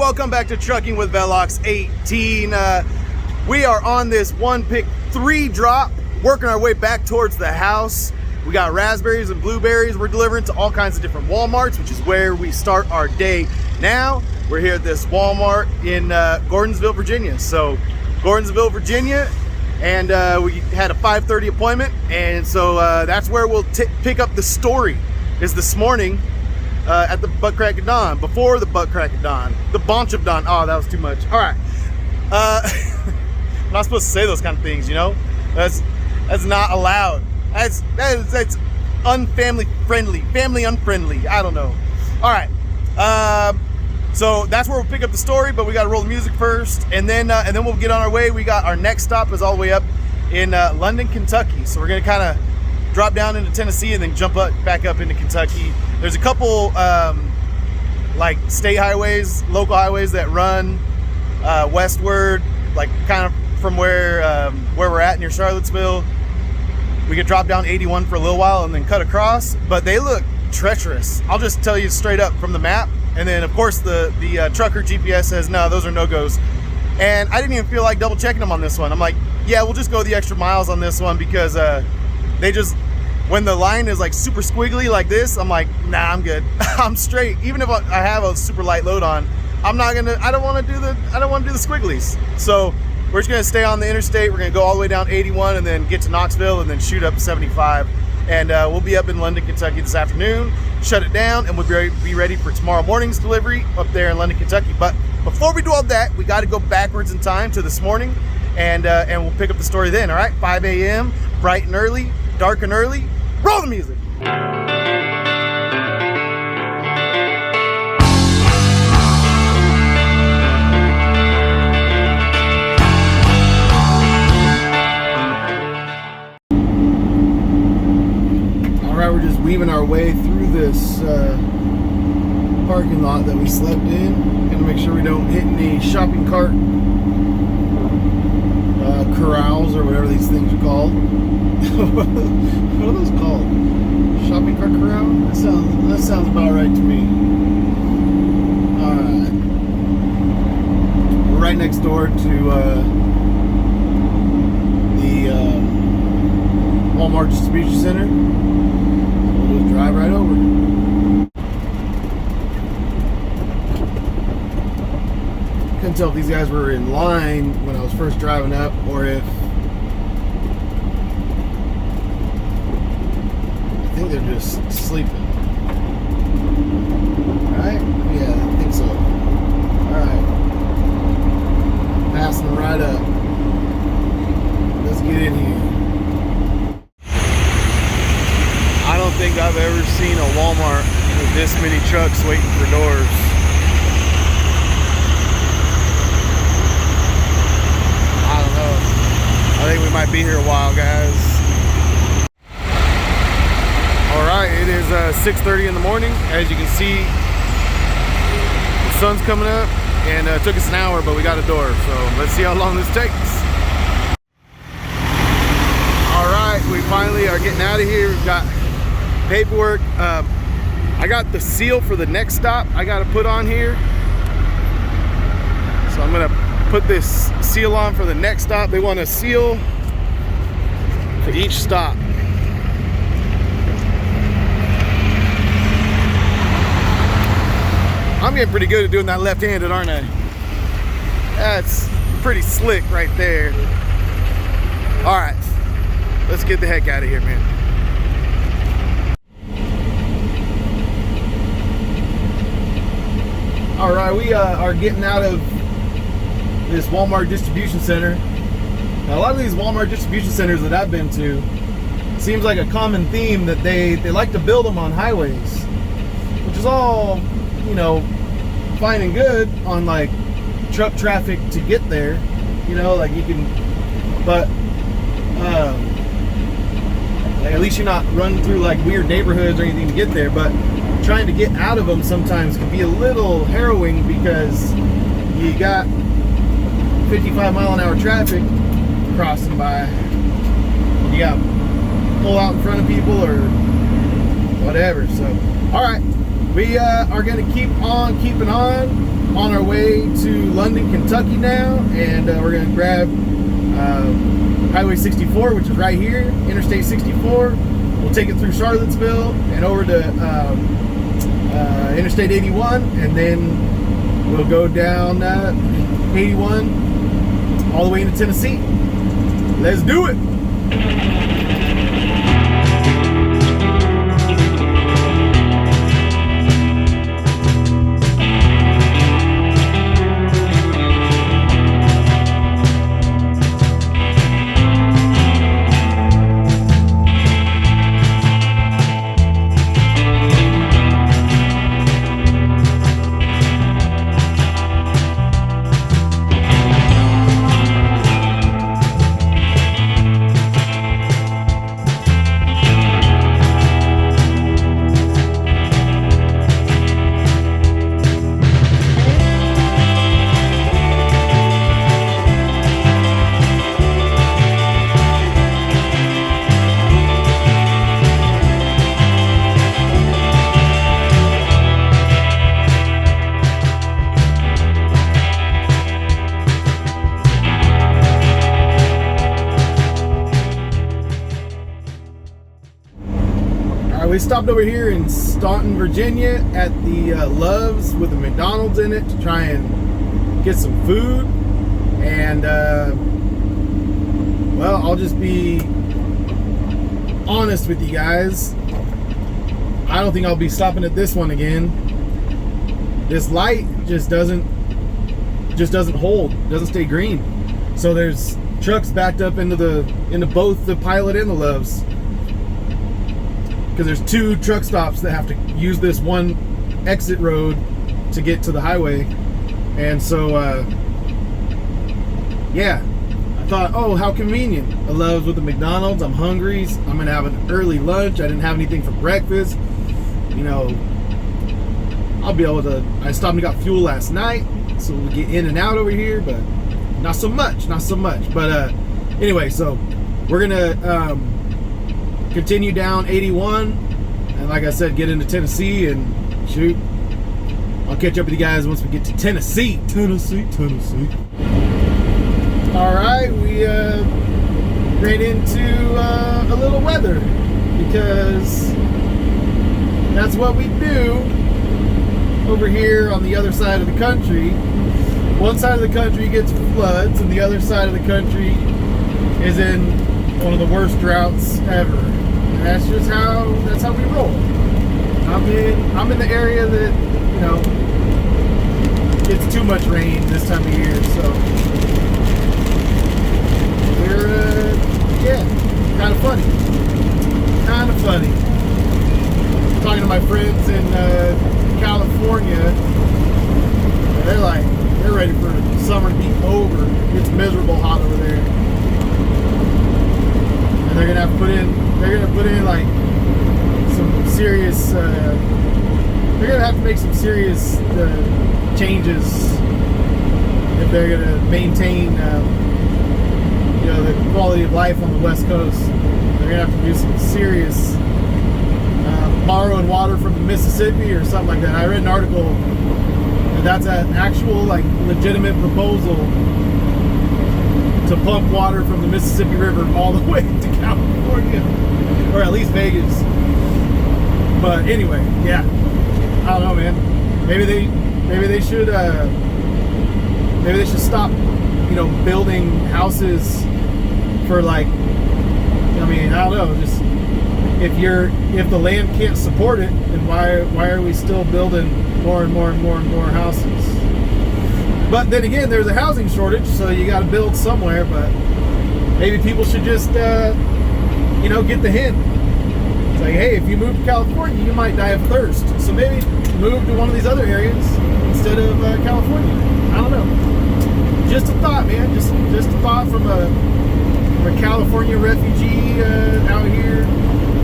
welcome back to Trucking with Velox 18. We are on this one pick 3 drop, working our way back towards the house. We got raspberries and blueberries. We're delivering to all kinds of different Walmarts, which is where we start our day. Now we're here at this Walmart in Gordonsville, Virginia. So Gordonsville, Virginia, and we had a 5:30 appointment, and so that's where we'll pick up the story. Is this morning at the butt crack of dawn, before the butt crack of dawn, the bunch of dawn. Oh, that was too much. All right, I'm not supposed to say those kind of things, you know. That's not allowed. That's unfamily friendly, family unfriendly. I don't know. All right, so that's where we'll pick up the story, but we got to roll the music first, and then we'll get on our way. We got our next stop is all the way up in London, Kentucky. So we're gonna kind of drop down into Tennessee and then jump back up into Kentucky. There's a couple like state highways, local highways that run westward, like kind of from where we're at near Charlottesville. We could drop down 81 for a little while and then cut across, but they look treacherous. I'll just tell you straight up from the map. And then of course the trucker GPS says, no, those are no-goes. And I didn't even feel like double checking them on this one. I'm like, yeah, we'll just go the extra miles on this one because they just, when the line is like super squiggly like this, I'm like, nah, I'm good. I'm straight. Even if I have a super light load on, I don't want to do the squigglies. So we're just gonna stay on the interstate. We're gonna go all the way down 81 and then get to Knoxville and then shoot up 75. And we'll be up in London, Kentucky this afternoon, shut it down, and we'll be ready for tomorrow morning's delivery up there in London, Kentucky. But before we do all that, we gotta go backwards in time to this morning, and we'll pick up the story then, all right? 5 a.m., bright and early, dark and early. Roll the music. We're just weaving our way through this parking lot that we slept in. Gonna make sure we don't hit any shopping cart corrals or whatever these things are called. What are those called? Shopping cart corral? That sounds about right to me. Alright. We're right next door to the Walmart distribution center. We'll drive right over. Couldn't tell if these guys were in line when I was first driving up, or if I think they're just sleeping. Right? Yeah, I think so. Alright. Passing them right up. Let's get in here. I don't think I've ever seen a Walmart with this many trucks waiting for doors. I don't know. I think we might be here a while, guys. Alright, it is 6:30 in the morning. As you can see, the sun's coming up, and it took us an hour, but we got a door. So let's see how long this takes. Alright, we finally are getting out of here. We've got paperwork. I got the seal for the next stop I got to put on here, so I'm gonna put this seal on for the next stop. They want a seal for each stop. I'm getting pretty good at doing that left-handed, aren't I? That's pretty slick right there. All right, let's get the heck out of here, man. All right, we are getting out of this Walmart distribution center. Now, a lot of these Walmart distribution centers that I've been to, seems like a common theme that they like to build them on highways, which is all, you know, fine and good on like truck traffic to get there, you know, like you can, but like at least you're not running through like weird neighborhoods or anything to get there. But trying to get out of them sometimes can be a little harrowing because you got 55-mile-an-hour traffic crossing by. You got to pull out in front of people or whatever. So, all right, we are going to keep on keeping on our way to London, Kentucky now, and we're going to grab Highway 64, which is right here, Interstate 64. We'll take it through Charlottesville and over to Interstate 81, and then we'll go down 81 all the way into Tennessee. Let's do it. We stopped over here in Staunton, Virginia at the Love's with a McDonald's in it to try and get some food. And, well, I'll just be honest with you guys. I don't think I'll be stopping at this one again. This light just doesn't hold, doesn't stay green. So there's trucks backed up into both the Pilot and the Love's, because there's two truck stops that have to use this one exit road to get to the highway. And so yeah, I thought, oh, how convenient. A Love's with a McDonald's. I'm hungry. I'm gonna have an early lunch. I didn't have anything for breakfast. You know, I'll be able to. I stopped and got fuel last night, so we'll get in and out over here, but not so much. But anyway, so we're gonna continue down 81, and like I said, get into Tennessee, and shoot, I'll catch up with you guys once we get to Tennessee. All right, we ran into a little weather, because that's what we do over here on the other side of the country. One side of the country gets floods, and the other side of the country is in one of the worst droughts ever. That's just how we roll. I'm in the area that, you know, gets too much rain this time of year, so we're yeah, kind of funny. Talking to my friends in California, they're ready for summer to be over. It's miserable hot over there, and they're gonna put in like some serious they're gonna have to make some serious changes if they're gonna maintain you know, the quality of life on the West Coast. They're gonna have to do some serious borrowing water from the Mississippi or something like that. I read an article, and that's an actual, like, legitimate proposal to pump water from the Mississippi River all the way to California, or at least Vegas. But anyway, yeah, I don't know, man. Maybe they should stop, you know, building houses for, like, I mean, I don't know, just if the land can't support it, then why are we still building more and more houses? But then again, there's a housing shortage, so you got to build somewhere. But maybe people should just, you know, get the hint. It's like, hey, if you move to California, you might die of thirst. So maybe move to one of these other areas instead of California. I don't know. Just a thought, man. Just a thought from a California refugee out here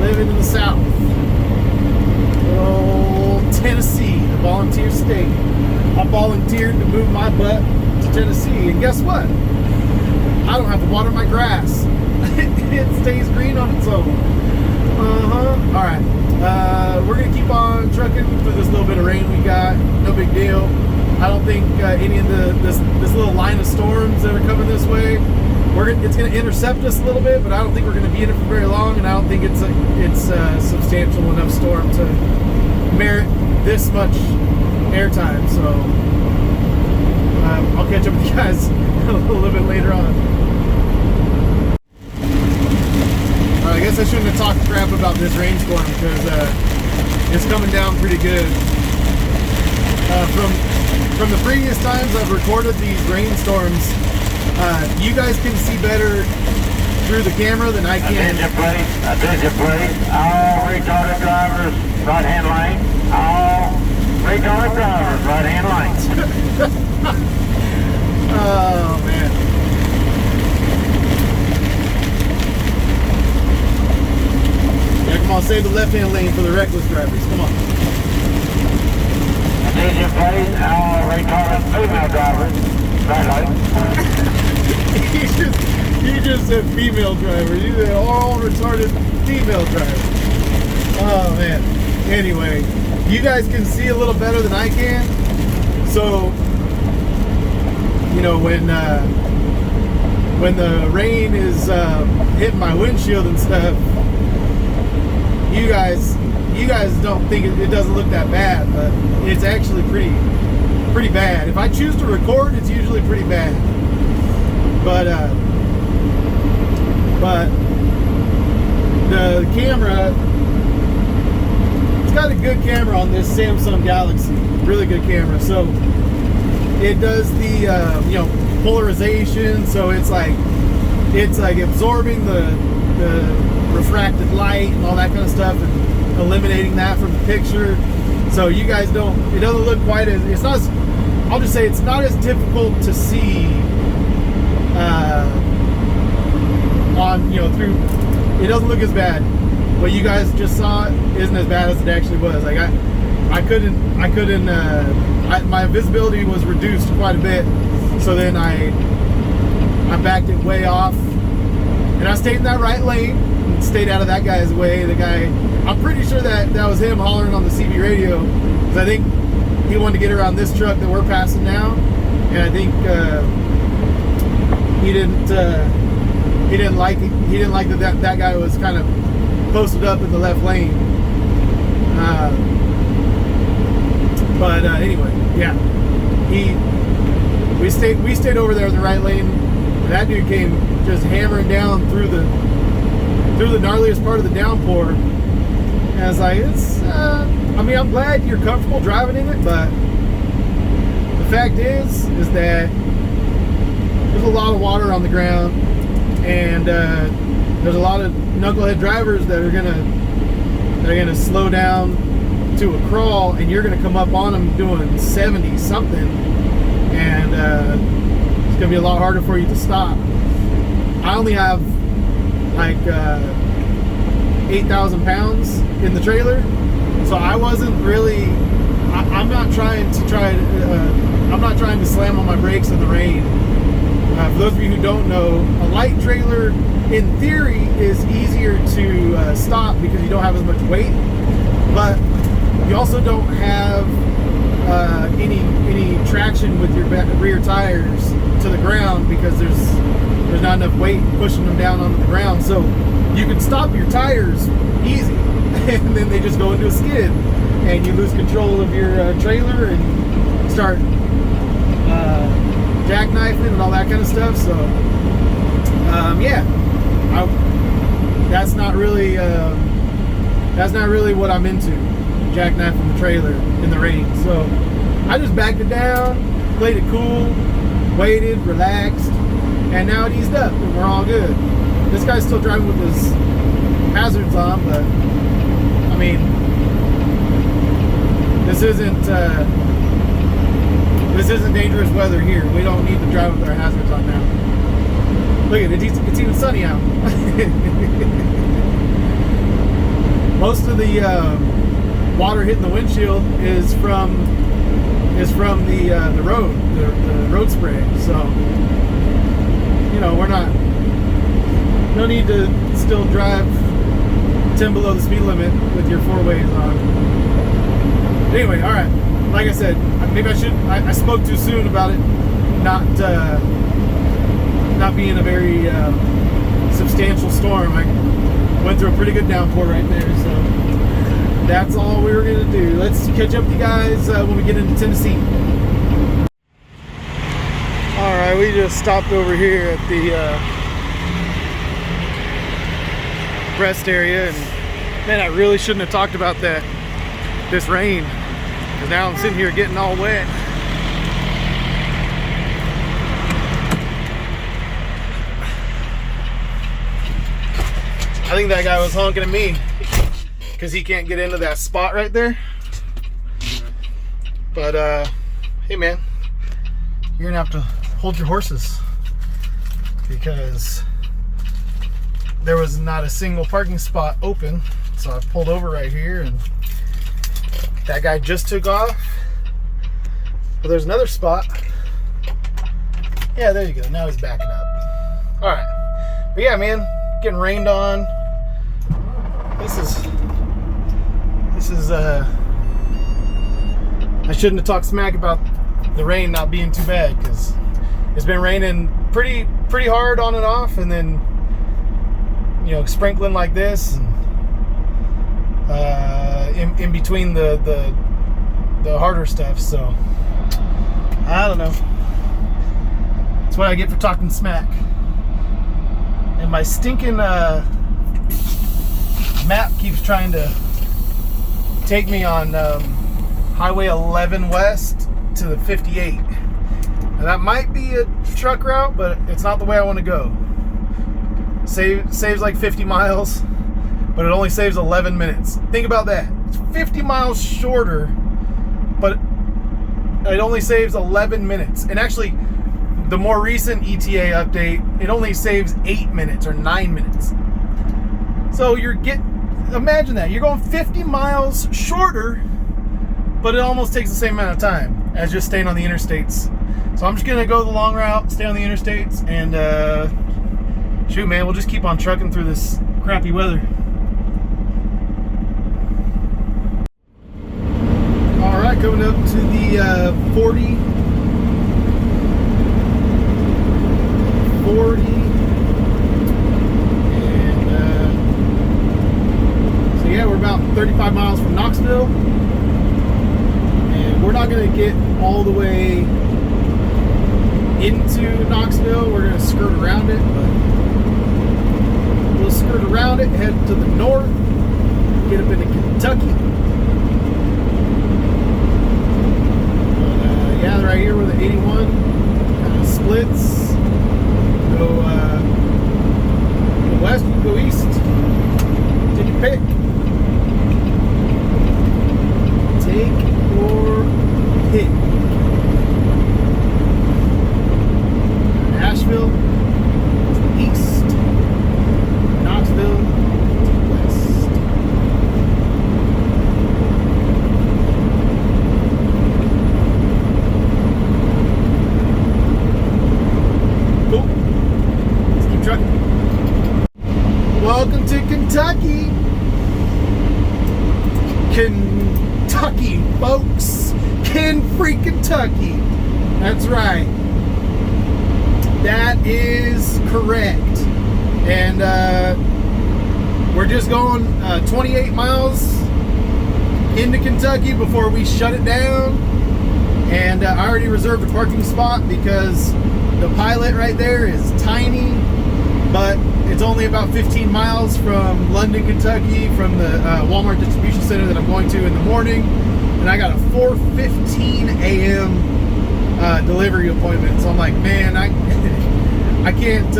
living in the South. Oh, Tennessee, the volunteer state. I volunteered to move my butt to Tennessee, and guess what? I don't have to water my grass. It stays green on its own. All right. We're gonna keep on trucking through this little bit of rain we got. No big deal. I don't think any of this little line of storms that are coming this way, it's gonna intercept us a little bit, but I don't think we're gonna be in it for very long, and I don't think it's a substantial enough storm to merit this much airtime. So I'll catch up with you guys a little bit later on. I guess I shouldn't have talked crap about this rainstorm because it's coming down pretty good. From the previous times I've recorded these rainstorms, you guys can see better through the camera than I can. Attention please, all retarded drivers, right hand lane. All retarded drivers, right hand lane. Oh man. Yeah, come on, save the left-hand lane for the reckless drivers. Come on. Attention please, all retarded female drivers, right lane. You just said female drivers. You said all retarded female drivers. Oh man. Anyway, you guys can see a little better than I can. So, you know, when the rain is hitting my windshield and stuff, you guys don't think it doesn't look that bad, but it's actually pretty bad. If I choose to record, it's usually pretty bad. But the camera, it's got a good camera on this Samsung Galaxy, really good camera. So it does the polarization, so it's like absorbing the refracted light and all that kind of stuff and eliminating that from the picture. So you guys it doesn't look quite as, it's not, I'll just say it's not as difficult to see through, it doesn't look as bad. What you guys just saw isn't as bad as it actually was. Like my visibility was reduced quite a bit, so then I backed it way off, and I stayed in that right lane and stayed out of that guy's way. The guy, I'm pretty sure that was him hollering on the CB radio, because I think he wanted to get around this truck that we're passing now, and I think he didn't like it. He didn't like that guy was kind of posted up in the left lane. But anyway, yeah, we stayed over there in the right lane, and that dude came just hammering down through the gnarliest part of the downpour. And I was like, I mean, I'm glad you're comfortable driving in it, but the fact is that there's a lot of water on the ground, and there's a lot of knucklehead drivers that are gonna slow down to a crawl, and you're gonna come up on them doing 70 something, and it's gonna be a lot harder for you to stop. I only have like 8,000 pounds in the trailer, so I wasn't really. I'm not trying to slam on my brakes in the rain. For those of you who don't know, a light trailer, in theory, is easier to stop because you don't have as much weight, but you also don't have any traction with your rear tires to the ground because there's not enough weight pushing them down onto the ground. So you can stop your tires easy, and then they just go into a skid, and you lose control of your trailer and start jackknifing and all that kind of stuff. So yeah, that's not really what I'm into, jackknifing the trailer in the rain. So I just backed it down, played it cool, waited, relaxed, and now it eased up and we're all good. This guy's still driving with his hazards on, but I mean, this isn't dangerous weather here. We don't need to drive with our hazards on now. Look at it, it's even sunny out. Most of the water hitting the windshield is from the road, the road spray. So, you know, no need to still drive 10 below the speed limit with your 4-ways on. Anyway, all right. Like I said, maybe I spoke too soon about it not being a very substantial storm. I went through a pretty good downpour right there, so that's all we were gonna do. Let's catch up with you guys when we get into Tennessee. All right, we just stopped over here at the rest area, and man, I really shouldn't have talked about this rain, because now I'm sitting here getting all wet. I think that guy was honking at me because he can't get into that spot right there. But hey man, you're gonna have to hold your horses, because there was not a single parking spot open. So I pulled over right here, and that guy just took off. But there's another spot. Yeah, there you go. Now he's backing up. All right. But yeah, man, getting rained on. This is I shouldn't have talked smack about the rain not being too bad, because it's been raining pretty hard on and off, and then, you know, sprinkling like this, and in between the harder stuff. So I don't know. That's what I get for talking smack. And my stinking map keeps trying to take me on Highway 11 West to the 58. And that might be a truck route, but it's not the way I want to go. Saves like 50 miles, but it only saves 11 minutes. Think about that. It's 50 miles shorter, but it only saves 11 minutes. And actually, the more recent ETA update, it only saves 8 minutes or 9 minutes. So imagine that. You're going 50 miles shorter, but it almost takes the same amount of time as just staying on the interstates. So I'm just gonna go the long route, stay on the interstates, and shoot, man, we'll just keep on trucking through this crappy weather. All right, coming up to the 40. And so yeah, we're about 35 miles from Knoxville, and we're not gonna get all the way into Knoxville. We're gonna skirt around it, but we'll skirt around it, head to the north, get up into Kentucky. Yeah, right here where the 81 kind of splits. Go west, you can go east. Take your pick. Take your pick. Asheville to the east. Knoxville to the west. Cool. Let's keep trucking. Welcome to Kentucky. Kentucky, folks. Kentucky. That's right. That is correct. And we're just going 28 miles into Kentucky before we shut it down. And I already reserved a parking spot because the Pilot right there is tiny, but it's only about 15 miles from London, Kentucky, from the Walmart distribution center that I'm going to in the morning. And I got a 4:15 a.m. Delivery appointment. So I'm like, man, I can't,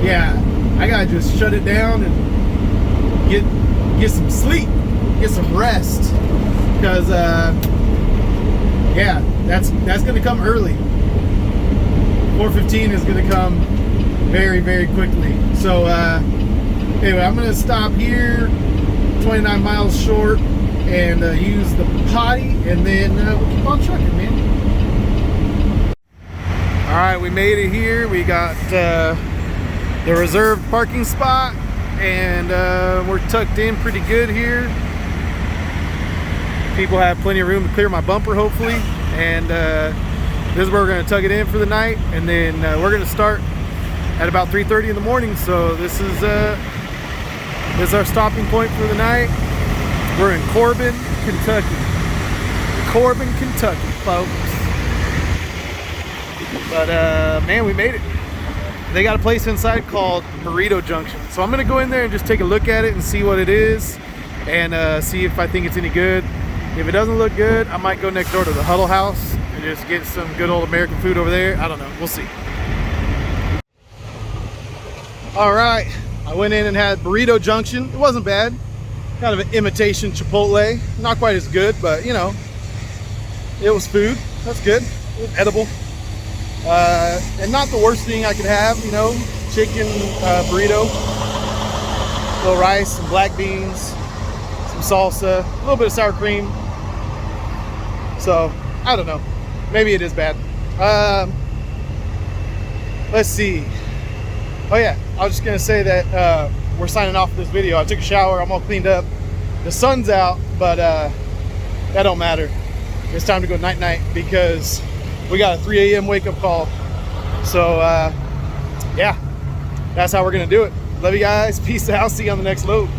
yeah, I gotta just shut it down and get some sleep, get some rest, because yeah, that's gonna come early. 4:15 is gonna come very, very quickly. So anyway, I'm gonna stop here, 29 miles short, and use the potty, and then we'll keep on trucking, man. All right, we made it here. We got the reserved parking spot. and we're tucked in pretty good here. People have plenty of room to clear my bumper, hopefully, and this is where we're going to tug it in for the night, and then we're going to start at about 3:30 in the morning. So this is our stopping point for the night. We're in Corbin, Kentucky. Corbin, Kentucky, folks. But man, we made it. They got a place inside called Burrito Junction, so I'm gonna go in there and just take a look at it and see what it is, and see if I think it's any good. If it doesn't look good, I might go next door to the Huddle House and just get some good old American food over there. I don't know, we'll see. All right, I went in and had Burrito Junction. It wasn't bad. Kind of an imitation Chipotle. Not quite as good, but you know, it was food. That's good. It was edible. And not the worst thing I could have, you know, chicken burrito, a little rice, some black beans, some salsa, a little bit of sour cream. So, I don't know. Maybe it is bad. Let's see. Oh yeah, I was just gonna say that we're signing off this video. I took a shower, I'm all cleaned up. The sun's out, but that don't matter. It's time to go night-night because we got a 3 a.m. wake-up call. So yeah, that's how we're gonna do it. Love you guys. Peace out. See you on the next load.